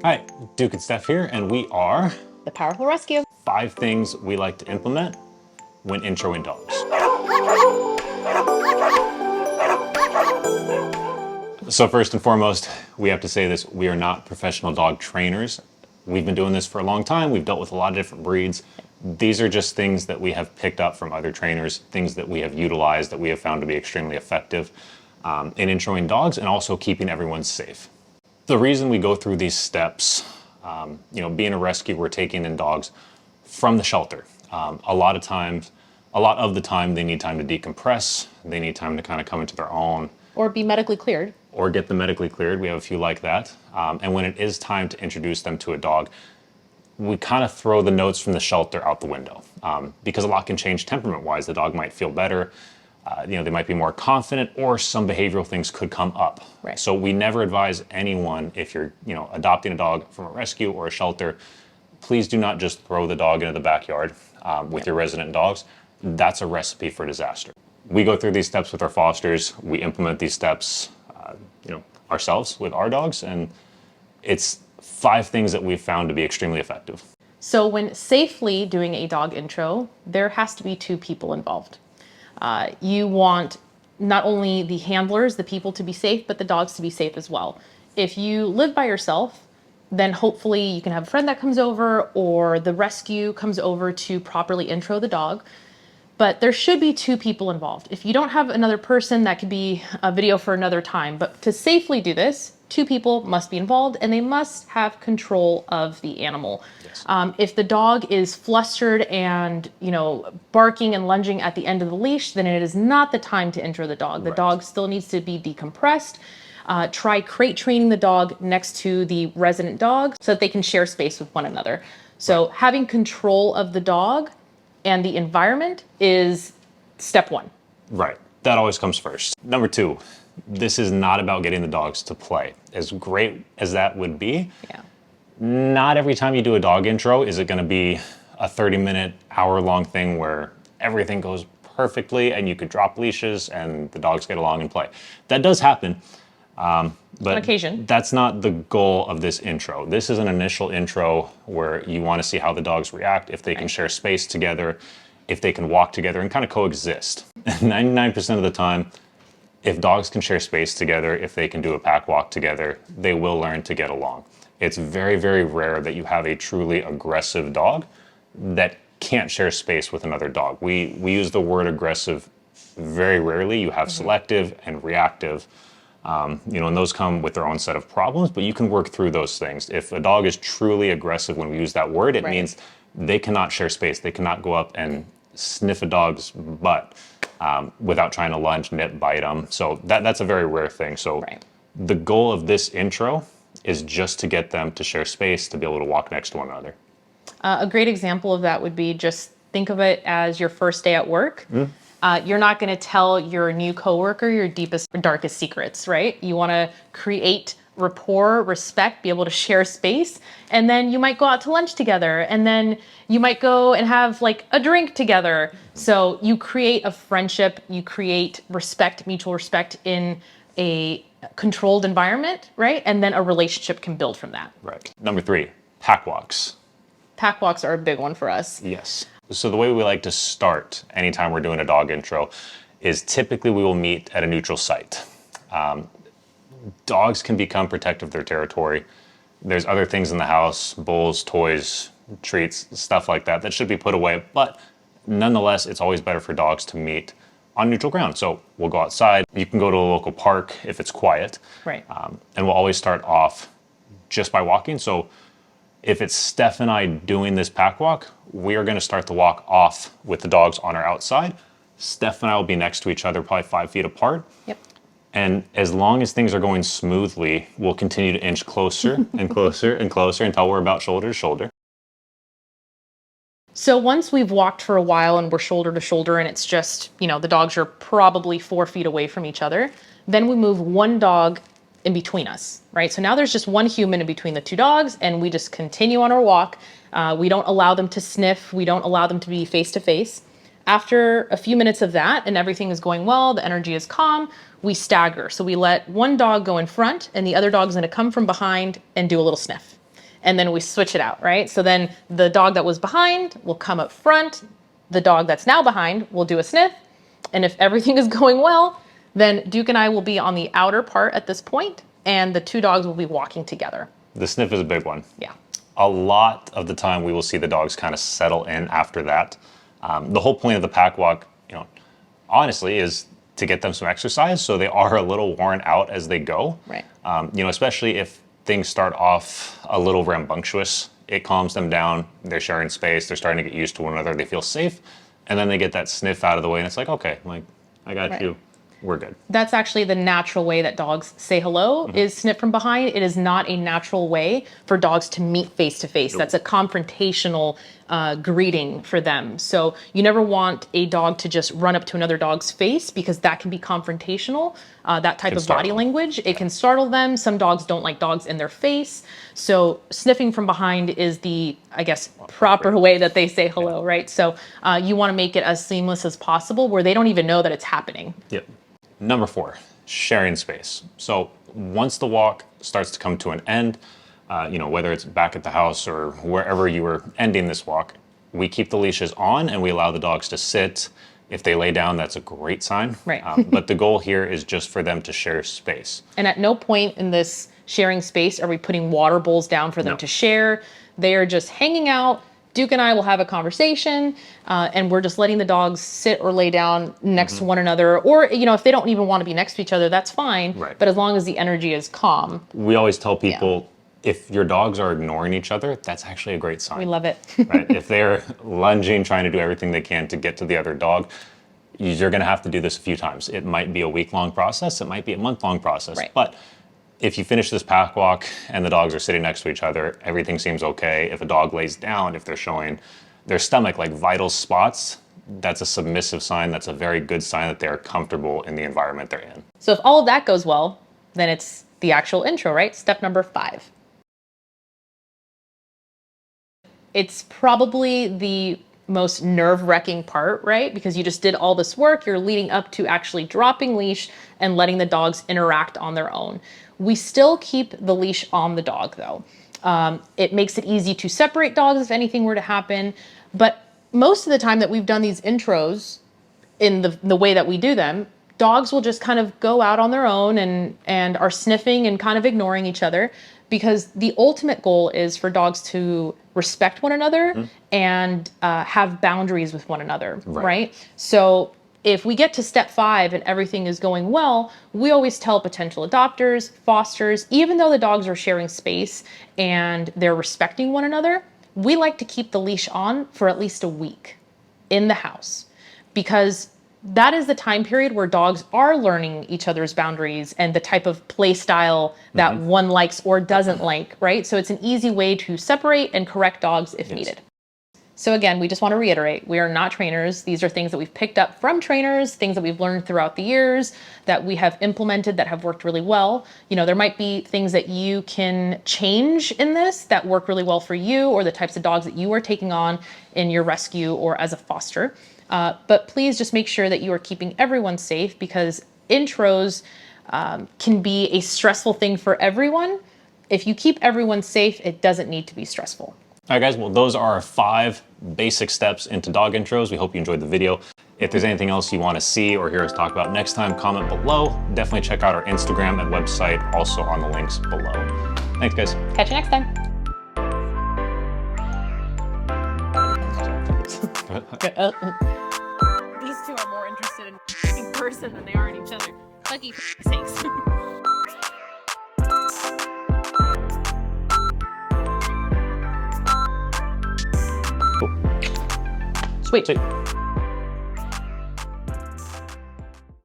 Hi, Duke and Steph here, and we are The Powerful Rescue. 5 things we like to implement when introing dogs. So first and foremost, we have to say this, we are not professional dog trainers. We've been doing this for a long time. We've dealt with a lot of different breeds. These are just things that we have picked up from other trainers, things that we have utilized that we have found to be extremely effective in introing dogs and also keeping everyone safe. The reason we go through these steps, being a rescue, we're taking in dogs from the shelter. A lot of the time, they need time to decompress. They need time to kind of come into their own. Or be medically cleared. Or get them medically cleared. We have a few like that. And when it is time to introduce them to a dog, we kind of throw the notes from the shelter out the window because a lot can change temperament-wise. The dog might feel better. They might be more confident, or some behavioral things could come up. Right. So we never advise anyone, if you're adopting a dog from a rescue or a shelter, please do not just throw the dog into the backyard with your resident dogs. That's a recipe for disaster. We go through these steps with our fosters. We implement these steps, ourselves with our dogs, and it's 5 things that we've found to be extremely effective. So when safely doing a dog intro, there has to be 2 people involved. You want not only the handlers, the people to be safe, but the dogs to be safe as well. If you live by yourself, then hopefully you can have a friend that comes over or the rescue comes over to properly intro the dog. But there should be 2 people involved. If you don't have another person, that could be a video for another time. But to safely do this, 2 people must be involved and they must have control of the animal. Yes. If the dog is flustered and, barking and lunging at the end of the leash, then it is not the time to intro the dog. The Right. dog still needs to be decompressed. Try crate training the dog next to the resident dog so that they can share space with one another. So having control of the dog and the environment is step 1. Right. That always comes first. Number 2, this is not about getting the dogs to play. As great as that would be, not every time you do a dog intro is it going to be a 30-minute, hour-long thing where everything goes perfectly and you could drop leashes and the dogs get along and play. That does happen. But on occasion. That's not the goal of this intro. This is an initial intro where you want to see how the dogs react, if they can share space together, if they can walk together and kind of coexist. 99% of the time, if dogs can share space together, if they can do a pack walk together, they will learn to get along. It's very, very rare that you have a truly aggressive dog that can't share space with another dog. We use the word aggressive very rarely. You have selective and reactive. And those come with their own set of problems, but you can work through those things. If a dog is truly aggressive when we use that word, it means they cannot share space. They cannot go up and sniff a dog's butt without trying to lunge, nip, bite them. So that's a very rare thing. So the goal of this intro is just to get them to share space, to be able to walk next to one another. A great example of that would be just think of it as your first day at work. You're not going to tell your new coworker your deepest, darkest secrets, right? You want to create rapport, respect, be able to share space, and then you might go out to lunch together, and then you might go and have like a drink together. So you create a friendship, you create respect, mutual respect in a controlled environment, right? And then a relationship can build from that. Right. Number 3, pack walks. Pack walks are a big one for us. Yes. So the way we like to start anytime we're doing a dog intro is typically we will meet at a neutral site. Dogs can become protective of their territory. There's other things in the house, bowls, toys, treats, stuff like that should be put away. But nonetheless, it's always better for dogs to meet on neutral ground. So we'll go outside. You can go to a local park if it's quiet. Right. And we'll always start off just by walking. So if it's Steph and I doing this pack walk, we are going to start the walk off with the dogs on our outside. Steph and I will be next to each other, probably 5 feet apart. Yep. And as long as things are going smoothly, we'll continue to inch closer and closer and closer until we're about shoulder to shoulder. So once we've walked for a while and we're shoulder to shoulder and it's just, the dogs are probably 4 feet away from each other, then we move one dog in between us, right? So now there's just one human in between the 2 dogs and we just continue on our walk. We don't allow them to sniff. We don't allow them to be face to face. After a few minutes of that and everything is going well, the energy is calm, we stagger. So we let one dog go in front and the other dog's gonna come from behind and do a little sniff. and then we switch it out, right? So then the dog that was behind will come up front. The dog that's now behind will do a sniff. And if everything is going well, then Duke and I will be on the outer part at this point, and the two dogs will be walking together. The sniff is a big one. Yeah. A lot of the time we will see the dogs kind of settle in after that. The whole point of the pack walk, honestly, is to get them some exercise so they are a little worn out as they go. Right. Especially if things start off a little rambunctious, it calms them down, they're sharing space, they're starting to get used to one another, they feel safe, and then they get that sniff out of the way and it's like, okay, I got you. We're good. That's actually the natural way that dogs say hello, is sniff from behind. It is not a natural way for dogs to meet face to face. That's a confrontational greeting for them. So you never want a dog to just run up to another dog's face, because that can be confrontational. That type of body language, it can startle them. Some dogs don't like dogs in their face. So sniffing from behind is the, I guess, proper way that they say hello, right? So you want to make it as seamless as possible where they don't even know that it's happening. Yep. Number 4, sharing space. So once the walk starts to come to an end, whether it's back at the house or wherever you were ending this walk, we keep the leashes on and we allow the dogs to sit. If they lay down, that's a great sign. Right. But the goal here is just for them to share space. And at no point in this sharing space are we putting water bowls down for them to share. They are just hanging out. Duke and I will have a conversation, and we're just letting the dogs sit or lay down next to one another. Or, if they don't even want to be next to each other, that's fine. Right. But as long as the energy is calm. We always tell people, if your dogs are ignoring each other, that's actually a great sign. We love it. Right? If they're lunging, trying to do everything they can to get to the other dog, you're going to have to do this a few times. It might be a week-long process. It might be a month-long process. Right. But if you finish this pack walk and the dogs are sitting next to each other, everything seems okay. If a dog lays down, if they're showing their stomach like vital spots, that's a submissive sign. That's a very good sign that they're comfortable in the environment they're in. So if all of that goes well, then it's the actual intro, right? Step number 5. It's probably the most nerve-wracking part, right? Because you just did all this work, you're leading up to actually dropping leash and letting the dogs interact on their own. We still keep the leash on the dog though. It makes it easy to separate dogs if anything were to happen. But most of the time that we've done these intros in the way that we do them, dogs will just kind of go out on their own and are sniffing and kind of ignoring each other, because the ultimate goal is for dogs to respect one another and have boundaries with one another, right? So if we get to step 5 and everything is going well, we always tell potential adopters, fosters, even though the dogs are sharing space and they're respecting one another, we like to keep the leash on for at least a week in the house, because that is the time period where dogs are learning each other's boundaries and the type of play style that one likes or doesn't like, right? So it's an easy way to separate and correct dogs if needed. So again, we just want to reiterate, we are not trainers. These are things that we've picked up from trainers, things that we've learned throughout the years that we have implemented that have worked really well. There might be things that you can change in this that work really well for you, or the types of dogs that you are taking on in your rescue or as a foster. But please just make sure that you are keeping everyone safe, because intros can be a stressful thing for everyone. If you keep everyone safe, it doesn't need to be stressful. All right, guys, well, those are our 5 basic steps into dog intros. We hope you enjoyed the video. If there's anything else you want to see or hear us talk about next time, comment below. Definitely check out our Instagram and website, also on the links below. Thanks, guys. Catch you next time. These two are more interested in person than they are in each other. Fucky sakes. Sweet.